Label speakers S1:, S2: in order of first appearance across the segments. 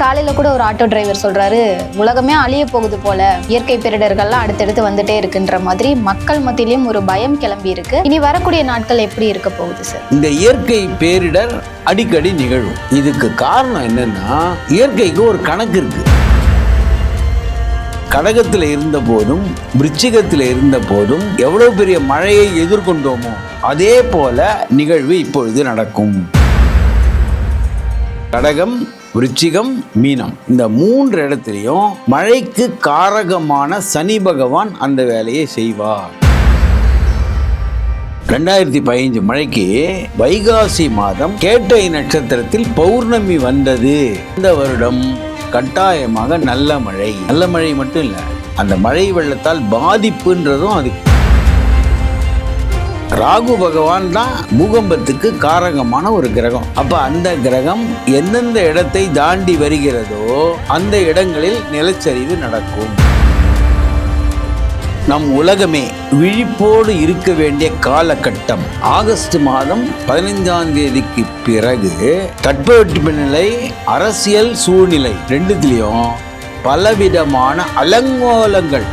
S1: காலையில் கூட ஒரு ஆட்டோ டிரைவர் சொல்றாரு, உலகமே அழிய போகுது போல, இயற்கை பேரிடர்கள்லாம் அடுத்தடுத்து வந்துட்டே இருக்குன்ற மாதிரி மக்கள் மத்தியிலும் ஒரு பயம் கிளம்பி இருக்கு. இனி வரக்கூடிய நாட்கள் எப்படி இருக்க போகுது சார்?
S2: இந்த இயற்கை பேரிடர் அடிக்கடி நிகழும். இதுக்கு காரணம் என்னன்னா, இயற்கைக்கு ஒரு கணக்கு இருக்கு. கடகத்தில் இருந்த போதும் விருச்சிகத்தில் இருந்த போதும் எவ்வளவு பெரிய மழையை எதிர்கொண்டோமோ அதே போல நிகழ்வு இப்பொழுது நடக்கும். கடகம், விருச்சிகம், மீனம், இந்த 3 இடத்துலையும் மழைக்கு காரகமான சனி பகவான் அந்த வேலையை செய்வார். 2015 மழைக்கு வைகாசி மாதம் கேட்டை நட்சத்திரத்தில் பௌர்ணமி வந்தது. இந்த வருடம் கட்டாயமாக நல்ல மழை மட்டும் இல்லை, அந்த மழை வெள்ளத்தால் பாதிப்புன்றதும் அதுக்கு. ராகு பகவான் தான் பூகம்பத்துக்கு காரகமான ஒரு கிரகம். அப்ப அந்த கிரகம் எந்தெந்த இடத்தை தாண்டி வருகிறதோ அந்த இடங்களில் நிலச்சரிவு நடக்கும். நம் உலகமே விழிப்போடு இருக்க வேண்டிய காலகட்டம். ஆகஸ்ட் மாதம் 15ஆம் தேதிக்கு பிறகு தட்பவெட்பநிலை, அரசியல் சூழ்நிலை ரெண்டுத்திலையும் பலவிதமான அலங்கோலங்கள்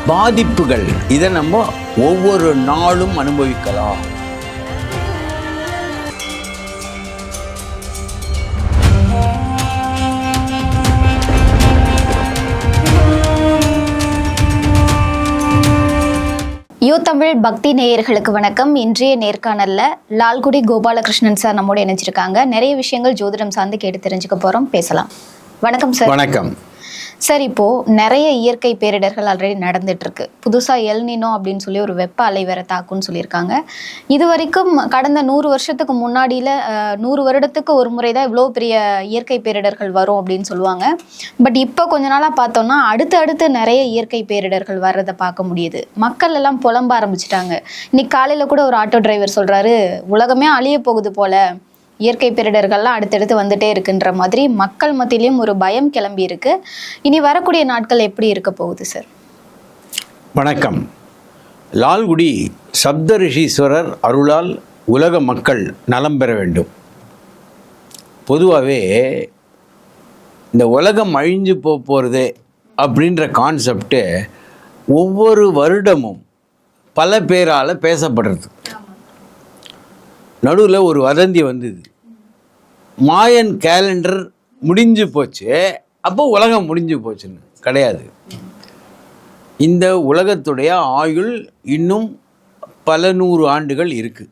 S2: பாதிப்புகள், இதை நம்ம ஒவ்வொரு நாளும் அனுபவிக்கலாம்.
S1: யூ தமிழ் பக்தி நேயர்களுக்கு வணக்கம். இன்றைய நேர்காணல்ல லால்குடி கோபாலகிருஷ்ணன் சார் நம்மோட இணைஞ்சிருக்காங்க. நிறைய விஷயங்கள் ஜோதிடம் சார்ந்து கேட்டு தெரிஞ்சுக்க போறோம், பேசலாம். வணக்கம் சார்.
S2: வணக்கம்
S1: சார். இப்போ நிறைய இயற்கை பேரிடர்கள் ஆல்ரெடி நடந்துட்டு இருக்கு. புதுசா எல்னினோ அப்படின்னு சொல்லி ஒரு வெப்ப அலை வேற தாக்குன்னு சொல்லியிருக்காங்க. இது வரைக்கும் கடந்த 100 வருஷத்துக்கு முன்னாடியில 100 வருடத்துக்கு ஒரு முறை தான் இவ்வளோ பெரிய இயற்கை பேரிடர்கள் வரும் அப்படின்னு சொல்லுவாங்க. பட் இப்போ கொஞ்ச நாளாக பார்த்தோம்னா அடுத்து நிறைய இயற்கை பேரிடர்கள் வர்றதை பார்க்க முடியுது. மக்கள் எல்லாம் புலம்ப ஆரம்பிச்சிட்டாங்க. இன்னைக்கு காலையில் கூட ஒரு ஆட்டோ டிரைவர் சொல்றாரு, உலகமே அழிய போகுது போல, இயற்கை பேரிடர்கள்லாம் அடுத்தடுத்து வந்துட்டே இருக்குன்ற மாதிரி மக்கள் மத்தியிலும் ஒரு பயம் கிளம்பி இருக்கு. இனி வரக்கூடிய நாட்கள் எப்படி இருக்க போகுது சார்?
S2: வணக்கம். லால்குடி சப்த ரிஷீஸ்வரர் அருளால் உலக மக்கள் நலம் பெற வேண்டும். பொதுவாகவே இந்த உலகம் அழிஞ்சு போகிறது அப்படின்ற கான்செப்டு ஒவ்வொரு வருடமும் பல பேரால் பேசப்படுறது. நடுவில் ஒரு வதந்தி வந்தது, மாயன் கேலண்டர் முடிஞ்சு போச்சு, அப்போ உலகம் முடிஞ்சு போச்சுன்னு. கிடையாது. இந்த உலகத்துடைய ஆயுள் இன்னும் பல 100 ஆண்டுகள் இருக்குது,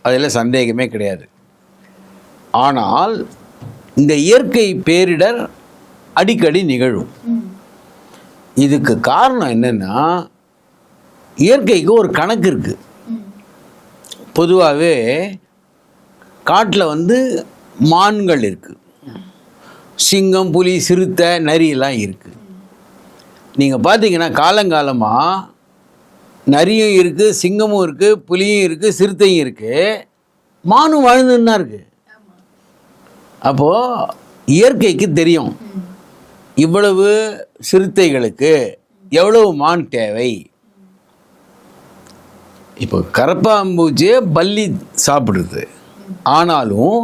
S2: அதில் சந்தேகமே கிடையாது. ஆனால் இந்த இயற்கை பேரிடர் அடிக்கடி நிகழும். இதுக்கு காரணம் என்னென்னா, இயற்கைக்கு ஒரு கணக்கு இருக்குது. பொதுவாகவே காட்டில் மான்கள் இருக்குது, சிங்கம், புலி, சிறுத்தை, நரியெல்லாம் இருக்குது. நீங்கள் பார்த்தீங்கன்னா காலங்காலமாக நரியும் இருக்குது, சிங்கமும் இருக்குது, புலியும் இருக்குது, சிறுத்தையும் இருக்குது, மானும் வாழ்ந்துன்னு தான் இருக்குது. அப்போது இயற்கைக்கு தெரியும் இவ்வளவு சிறுத்தைகளுக்கு எவ்வளவு மான் தேவை. இப்போ கரப்பாம்பூச்சியை பல்லி சாப்பிடுது, ஆனாலும்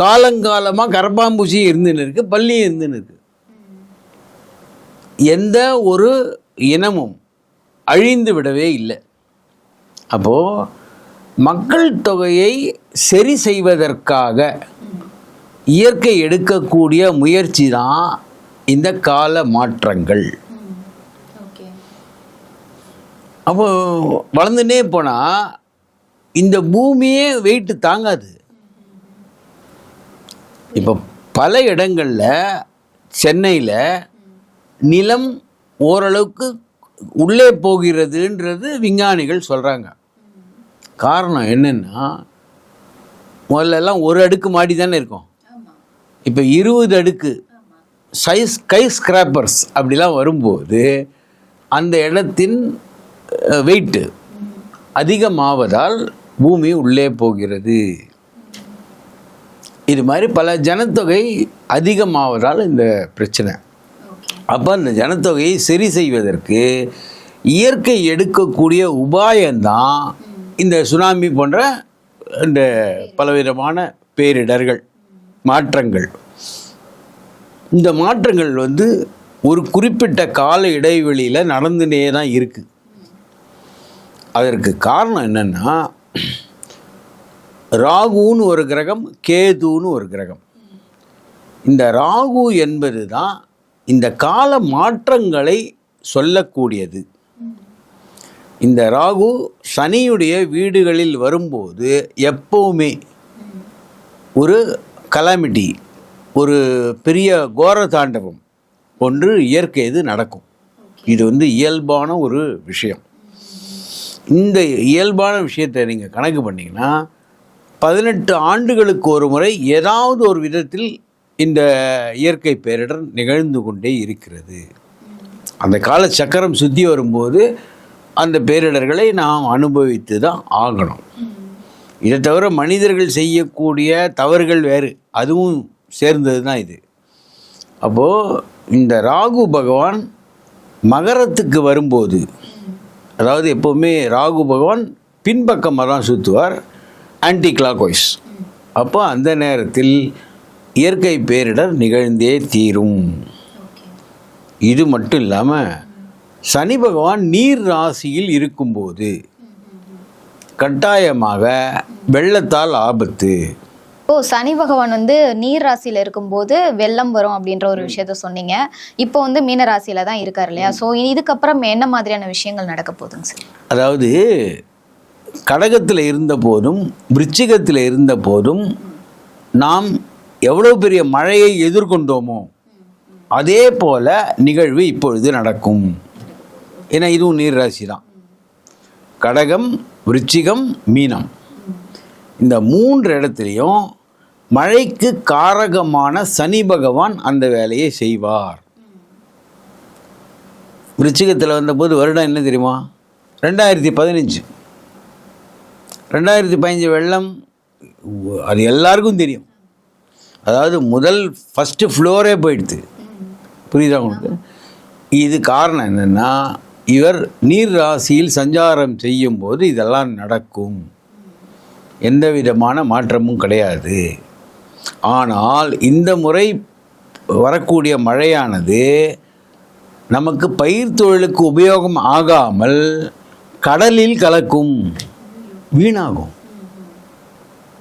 S2: காலங்காலமாக கரப்பாம்பூச்சியும் இருந்துன்னு இருக்குது, பல்லியும் இருந்துன்னு இருக்குது. எந்த ஒரு இனமும் அழிந்து விடவே இல்லை. அப்போது மக்கள் தொகையை சரி செய்வதற்காக இயற்கை எடுக்கக்கூடிய முயற்சி தான் இந்த கால மாற்றங்கள். அப்போ வளர்ந்துனே போனால் இந்த பூமியே வெயிட்டு தாங்காது. இப்போ பல இடங்களில், சென்னையில் நிலம் ஓரளவுக்கு உள்ளே போகிறதுன்றது விஞ்ஞானிகள் சொல்கிறாங்க. காரணம் என்னென்னா, முதல்லலாம் ஒரு அடுக்கு மாடி தானே இருக்கும், இப்போ 20 அடுக்கு ஸ்கை ஸ்கிராப்பர்ஸ் அப்படிலாம் வரும்போது அந்த இடத்தின் வெயிட்டு அதிகமாவதால் பூமி உள்ளே போகிறது. இது மாதிரி பல ஜனத்தொகை அதிகமாவதால் இந்த பிரச்சனை. அப்போ அந்த ஜனத்தொகையை சரி செய்வதற்கு இயற்கை எடுக்கக்கூடிய உபாயம்தான் இந்த சுனாமி போன்ற இந்த பலவிதமான பேரிடர்கள், மாற்றங்கள். இந்த மாற்றங்கள் வந்து ஒரு குறிப்பிட்ட கால இடைவெளியில் நடந்துனே தான் இருக்குது. அதற்கு காரணம் என்னென்னா, ராகுன்னு ஒரு கிரகம், கேதுன்னு ஒரு கிரகம். இந்த ராகு என்பது தான் இந்த கால மாற்றங்களை சொல்லக்கூடியது. இந்த ராகு சனியுடைய வீடுகளில் வரும்போது எப்பவுமே ஒரு கலாமிட்டி, ஒரு பெரிய கோர தாண்டவம் ஒன்று இயற்கை இது நடக்கும். இது வந்து இயல்பான ஒரு விஷயம். இந்த இயல்பான விஷயத்தை நீங்கள் கணக்கு பண்ணிங்கன்னா 18 ஆண்டுகளுக்கு ஒரு முறை ஏதாவது ஒரு விதத்தில் இந்த இயற்கை பேரிடர் நிகழ்ந்து கொண்டே இருக்கிறது. அந்த கால சக்கரம் சுற்றி வரும்போது அந்த பேரிடர்களை நாம் அனுபவித்து தான் ஆகணும். இதை தவிர மனிதர்கள் செய்யக்கூடிய தவறுகள் வேறு, அதுவும் சேர்ந்தது தான் இது. அப்போது இந்த ராகு பகவான் மகரத்துக்கு வரும்போது, அதாவது எப்போவுமே ராகு பகவான் பின்பக்கமாக தான் சுற்றுவார், ஆன்டி கிளாக் வைஸ். அப்போ அந்த நேரத்தில் இயற்கை பேரிடர் நிகழ்ந்தே தீரும். இது மட்டும் இல்லாமல் சனி பகவான் நீர் ராசியில் இருக்கும்போது கட்டாயமாக வெள்ளத்தால் ஆபத்து.
S1: சனி பகவான் வந்து நீர் ராசியில இருக்கும்போது வெள்ளம் வரும் அப்படின்ற ஒரு விஷயத்த சொன்னீங்க. இப்போ வந்து மீன ராசியில தான் இருக்காரு இல்லையா? ஸோ இதுக்கப்புறம் என்ன மாதிரியான விஷயங்கள் நடக்க போகுதுங்க சார்?
S2: அதாவது கடகத்தில் இருந்த போதும் விருச்சிகத்தில் இருந்த போதும் நாம் எவ்வளோ பெரிய மழையை எதிர்கொண்டோமோ அதே போல நிகழ்வு இப்பொழுது நடக்கும். ஏன்னா இதுவும் நீர் ராசி தான். கடகம், விருச்சிகம், மீனம், இந்த 3 இடத்துலையும் மழைக்கு காரகமான சனி பகவான் அந்த வேலையை செய்வார். விருச்சிகத்தில் வந்தபோது வருடம் என்ன தெரியுமா? 2015. 2015 வெள்ளம், அது எல்லாருக்கும் தெரியும். அதாவது ஃபஸ்ட்டு ஃப்ளோரே போயிடுது. புரியுதா உங்களுக்கு? இது காரணம் என்னென்னா, இவர் நீர் ராசியில் சஞ்சாரம் செய்யும்போது இதெல்லாம் நடக்கும். எந்த விதமான மாற்றமும் கிடையாது. ஆனால் இந்த முறை வரக்கூடிய மழையானது நமக்கு பயிர் தொழிலுக்கு உபயோகம் ஆகாமல் கடலில் கலக்கும், வீணாகும்.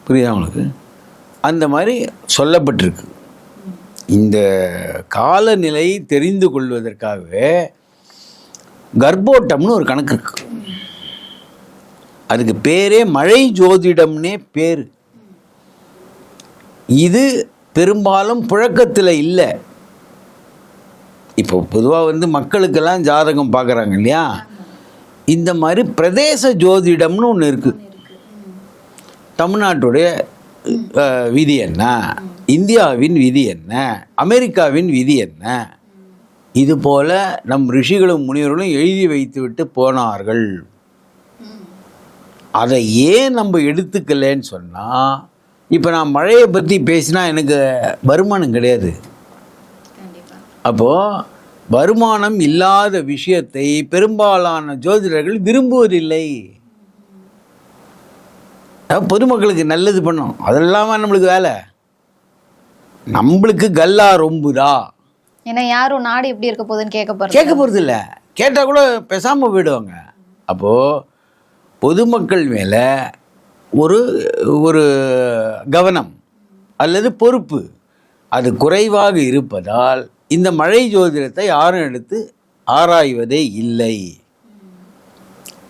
S2: புரியுதா உங்களுக்கு? அந்த மாதிரி சொல்லப்பட்டிருக்கு. இந்த காலநிலை தெரிந்து கொள்வதற்காகவே கர்ப்போட்டம்னு ஒரு கணக்கு இருக்கு. அதுக்கு பேரே மழை ஜோதிடம்னே பேர். இது பெரும்பாலும் புழக்கத்தில் இல்லை. இப்போ பொதுவாக வந்து மக்களுக்கெல்லாம் ஜாதகம் பார்க்குறாங்க இல்லையா? இந்த மாதிரி பிரதேச ஜோதிடம்னு ஒன்று இருக்குது. தமிழ்நாட்டுடைய விதி என்ன, இந்தியாவின் விதி என்ன, அமெரிக்காவின் விதி என்ன, இது போல நம் ரிஷிகளும் முனிவர்களும் எழுதி வைத்துவிட்டு போனார்கள். அதை ஏன் நம்ம எடுத்துக்கலன்னு சொன்னால், இப்போ நான் மழையை பற்றி பேசினா எனக்கு வருமானம் கிடையாது. அப்போது வருமானம் இல்லாத விஷயத்தை பெரும்பாலான ஜோதிடர்கள் விரும்புவதில்லை. பொதுமக்களுக்கு நல்லது பண்ணோம், அதெல்லாம் நம்மளுக்கு வேலை. நம்மளுக்கு கல்லா ரொம்புதா?
S1: ஏன்னா யாரும் நாடு எப்படி இருக்க போகுதுன்னு
S2: கேட்க போகிறது இல்லை. கேட்டால் கூட பேசாமல் போயிடுவாங்க. அப்போது பொதுமக்கள் மேலே ஒரு ஒரு கவனம் அல்லது பொறுப்பு அது குறைவாக இருப்பதால் இந்த மழை ஜோதிடத்தை யாரும் எடுத்து ஆராய்வதே இல்லை.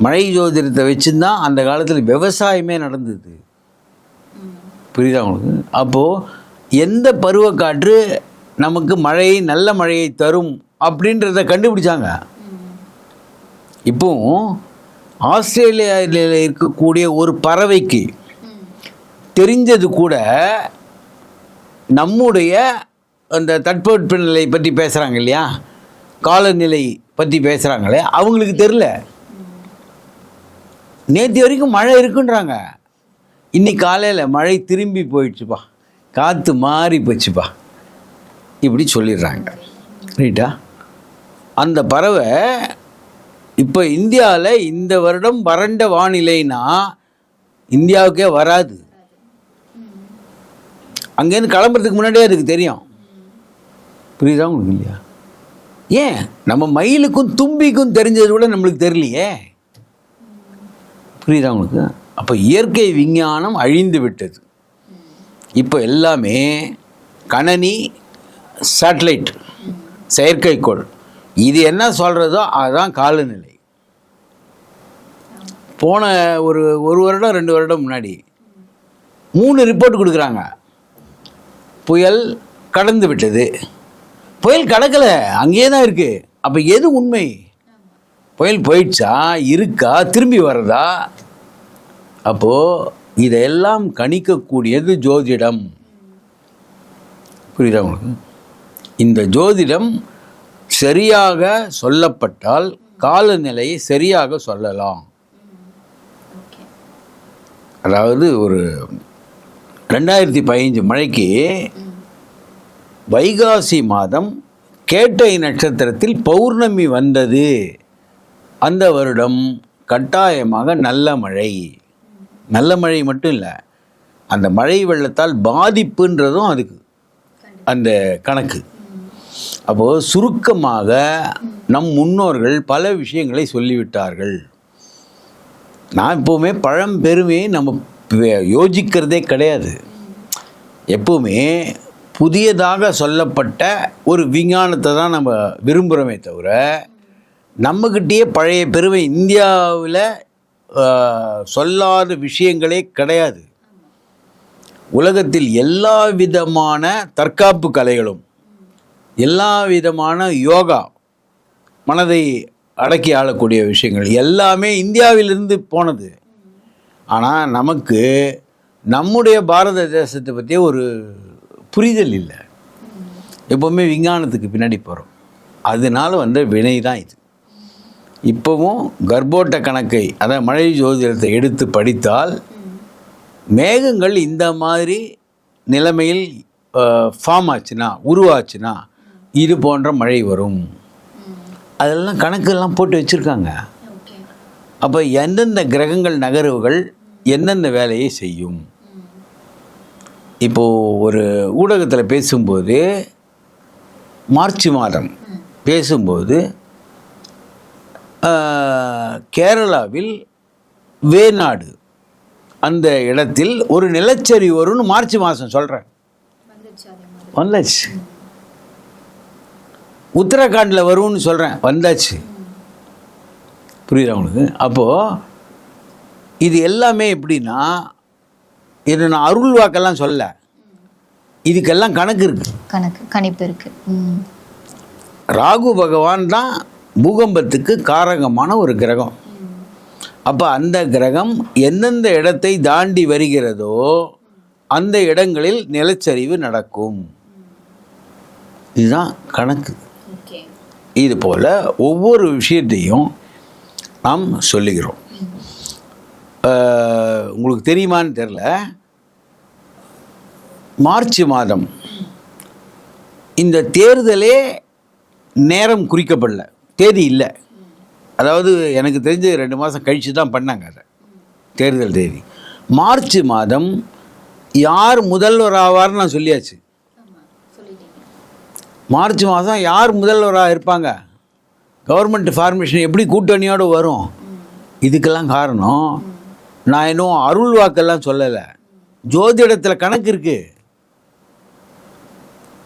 S2: மழை ஜோதிடத்தை வச்சுருந்தான் அந்த காலத்தில் விவசாயமே நடந்தது. புரியுதா உங்களுக்கு? அப்போது எந்த பருவக்காற்று நமக்கு நல்ல மழையை தரும் அப்படின்றத கண்டுபிடிச்சாங்க. இப்போ ஆஸ்திரேலியாவில் இருக்கக்கூடிய ஒரு பறவைக்கு தெரிஞ்சது கூட நம்முடைய அந்த தட்பவெப்பநிலை பற்றி பேசுகிறாங்க இல்லையா, காலநிலை பற்றி பேசுகிறாங்களே, அவங்களுக்கு தெரில. நேற்று வரைக்கும் மழை இருக்குன்றாங்க, இன்னைக்கு காலையில் மழை திரும்பி போயிடுச்சுப்பா, காற்று மாறி போச்சுப்பா, இப்படி சொல்லிடுறாங்க. ரைட்டா? அந்த பறவை இப்போ இந்தியாவில் இந்த வருடம் வறண்ட வானிலைனா இந்தியாவுக்கே வராது. அங்கேருந்து கிளம்புறதுக்கு முன்னாடியே அதுக்கு தெரியும். புரியுதா உங்களுக்கு இல்லையா? ஏன் நம்ம மயிலுக்கும் தும்பிக்கும் தெரிஞ்சது கூட நம்மளுக்கு தெரியலையே. புரியுதா உங்களுக்கு? அப்போ இயற்கை விஞ்ஞானம் அழிந்து விட்டது. இப்போ எல்லாமே கணனி, சேட்டலைட், செயற்கைக்கோள், இது என்ன சொல்கிறதோ அதுதான் காலநிலை. போன ஒரு வருடம் 2 வருடம் முன்னாடி 3 ரிப்போர்ட் கொடுக்குறாங்க. புயல் கடந்து விட்டது. புயல் கடக்கலை, அங்கேயே தான் இருக்குது. அப்போ எது உண்மை? புயல் போயிடுச்சா, இருக்கா, திரும்பி வர்றதா? அப்போது இதையெல்லாம் கணிக்கக்கூடியது ஜோதிடம். புரியுதா உங்களுக்கு? இந்த ஜோதிடம் சரியாக சொல்லப்பட்டால் காலநிலையை சரியாக சொல்லலாம். அதாவது ஒரு 2015 மழைக்கு வைகாசி மாதம் கேட்டை நட்சத்திரத்தில் பௌர்ணமி வந்தது. அந்த வருடம் கட்டாயமாக நல்ல மழை. நல்ல மழை மட்டும் இல்லை, அந்த மழை வெள்ளத்தால் பாதிப்புன்றதும் அதுக்கு அந்த கணக்கு. அப்போது சுருக்கமாக நம் முன்னோர்கள் பல விஷயங்களை சொல்லிவிட்டார்கள். நான் எப்போவுமே பழம்பெருமையை நம்ம யோசிக்கிறதே கிடையாது. எப்போவுமே புதியதாக சொல்லப்பட்ட ஒரு விஞ்ஞானத்தை தான் நம்ம விரும்புகிறோமே தவிர, நம்மக்கிட்டேயே பழைய பெருமை இந்தியாவில் சொல்லாத விஷயங்களே கிடையாது. உலகத்தில் எல்லா விதமான தற்காப்பு கலைகளும், எல்லா விதமான யோகா, மனதை அடக்கி ஆளக்கூடிய விஷயங்கள் எல்லாமே இந்தியாவிலிருந்து போனது. ஆனால் நமக்கு நம்முடைய பாரத தேசத்தை பற்றிய ஒரு புரிதல் இல்லை. எப்போவுமே விஞ்ஞானத்துக்கு பின்னாடி போகிறோம். அதனால வந்த வினை தான் இது. இப்போவும் கர்ப்போட்ட கணக்கை, அதாவது மழை ஜோதிடத்தை எடுத்து படித்தால் மேகங்கள் இந்த மாதிரி நிலைமையில் ஃபார்ம் ஆச்சுன்னா, உருவாச்சுன்னா இது போன்ற மழை வரும். அதெல்லாம் கணக்கெல்லாம் போட்டு வச்சுருக்காங்க. அப்போ எந்தெந்த கிரகங்கள் நகர்வுகள் எந்தெந்த வேலையை செய்யும். இப்போது ஒரு ஊடகத்தில் பேசும்போது, மார்ச் மாதம் பேசும்போது கேரளாவில் வேநாடு அந்த இடத்தில் ஒரு நிலச்சரிவு வரும்னு மார்ச் மாதம் சொல்கிறேன். வந்துச்சு. உத்தரகாண்டில் வரும்னு சொல்கிறேன், வந்தாச்சு. புரியுதா உங்களுக்கு? அப்போது இது எல்லாமே எப்படின்னா, இது நான் அருள் வாக்கெல்லாம் சொல்ல, இதுக்கெல்லாம் கணக்கு இருக்குது,
S1: கணிப்பு இருக்குது.
S2: ராகு பகவான் தான் பூகம்பத்துக்கு காரகமான ஒரு கிரகம். அப்போ அந்த கிரகம் எந்தெந்த இடத்தை தாண்டி வருகிறதோ அந்த இடங்களில் நிலச்சரிவு நடக்கும். இதுதான் கணக்கு. இது போல் ஒவ்வொரு விஷயத்தையும் நாம் சொல்லுகிறோம். உங்களுக்கு தெரியுமான்னு தெரில, மார்ச் மாதம் இந்த தேர்தலே நேரம் குறிக்கப்படல, தேதி இல்லை. அதாவது எனக்கு தெரிஞ்சு 2 மாதம் கழித்து தான் பண்ணாங்க அதை, தேர்தல் தேதி. மார்ச் மாதம் யார் முதல்வர் ஆவார்னு நான் சொல்லியாச்சு. மார்ச் மாதம் யார் முதல்வராக இருப்பாங்க, கவர்மெண்ட் ஃபார்மேஷன் எப்படி கூட்டணியோடு வரும், இதுக்கெல்லாம் காரணம் நான் இன்னும் அருள் வாக்கெல்லாம் சொல்லலை. ஜோதிடத்தில் கணக்கு இருக்குது,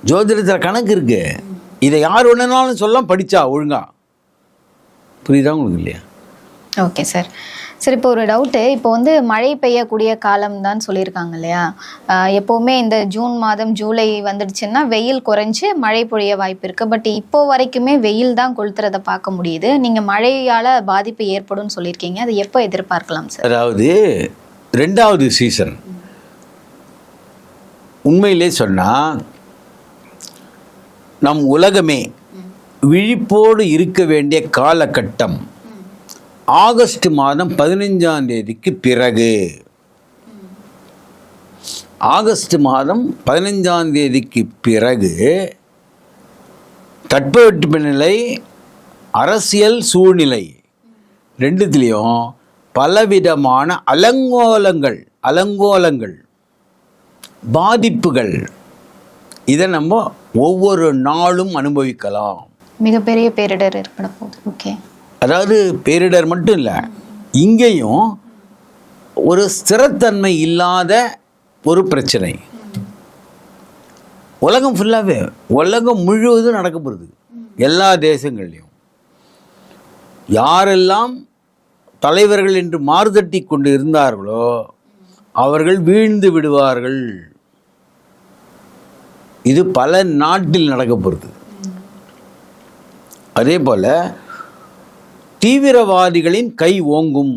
S2: ஜோதிடத்தில் கணக்கு இருக்குது. இதை யார் வேணுனாலும் சொல்ல, படித்தா ஒழுங்கா. புரியுதா உங்களுக்கு இல்லையா?
S1: Okay sir. சரி, இப்போ ஒரு டவுட்டு. இப்போ வந்து மழை பெய்யக்கூடிய காலம் தான் சொல்லியிருக்காங்க இல்லையா? எப்போவுமே இந்த ஜூன் மாதம், ஜூலை வந்துடுச்சுன்னா வெயில் குறைஞ்சி மழை பொழிய வாய்ப்பு இருக்குது. பட் இப்போ வரைக்குமே வெயில் தான் கொளுத்துறதை பார்க்க முடியுது. நீங்கள் மழையால் பாதிப்பு ஏற்படும் சொல்லியிருக்கீங்க, அது எப்போ எதிர்பார்க்கலாம் சார்?
S2: அதாவது 2வது சீசன் உண்மையிலே சொன்னால் நம் உலகமே விழிப்போடு இருக்க வேண்டிய காலகட்டம் ஆகஸ்ட் மாதம் 15ஆம் தேதிக்கு பிறகு. ஆகஸ்ட் மாதம் 15ஆம் தேதிக்கு பிறகு தட்பவெட்பநிலை, அரசியல் சூழ்நிலை ரெண்டுத்துலேயும் பலவிதமான அலங்கோலங்கள் பாதிப்புகள் இதை நம்ம ஒவ்வொரு நாளும் அனுபவிக்கலாம்.
S1: மிகப்பெரிய பேரிடர் ஏற்பட போகுது. ஓகே.
S2: அதாவது பேரிடர் மட்டும் இல்லை, இங்கேயும் ஒரு ஸ்திரத்தன்மை இல்லாத ஒரு பிரச்சனை உலகம் ஃபுல்லாகவே, உலகம் முழுவதும் நடக்க போகுது. எல்லா தேசங்கள்லையும் யாரெல்லாம் தலைவர்கள் என்று மாறுதட்டி கொண்டு இருந்தார்களோ அவர்கள் வீழ்ந்து விடுவார்கள். இது பல நாட்டில் நடக்க போகிறது. அதே போல தீவிரவாதிகளின் கை ஓங்கும்.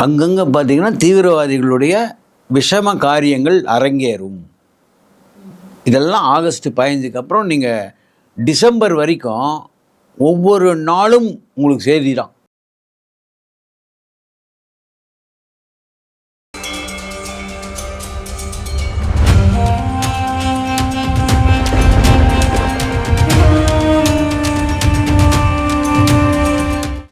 S2: அங்கங்கே பார்த்தீங்கன்னா தீவிரவாதிகளுடைய விஷம காரியங்கள் அரங்கேறும். இதெல்லாம் ஆகஸ்ட் 15க்கு அப்புறம் நீங்கள் டிசம்பர் வரைக்கும் ஒவ்வொரு நாளும் உங்களுக்கு செய்தி தான்.